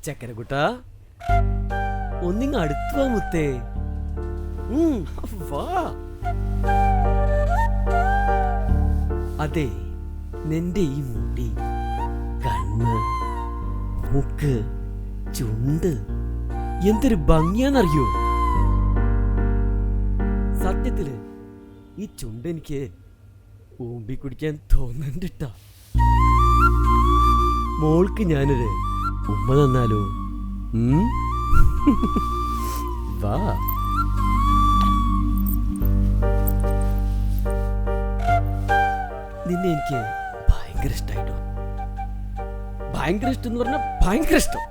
ചക്കരക്കുട്ടാ, ഒന്നിങ്ങ് അടുത്തു വാ മുത്തേ. വാ. അതെ, നിന്റെ ഈ മുടി, കണ്ണ്, മൂക്ക്, ചുണ്ട് എന്തൊരു ഭംഗിയാന്നറിയോ? സത്യത്തില് ഈ ചുണ്ട് എനിക്ക് ഊമ്പി കുടിക്കാൻ തോന്നുന്നുണ്ട്. മോൾക്ക് ഞാനൊരു ഉമ്മ തന്നാലോ? വാ. നിന്നെ എനിക്ക് ഭയങ്കര ഇഷ്ടായിട്ടോ. ഭയങ്കര ഇഷ്ടം എന്ന് പറഞ്ഞാൽ ഭയങ്കര ഇഷ്ടം.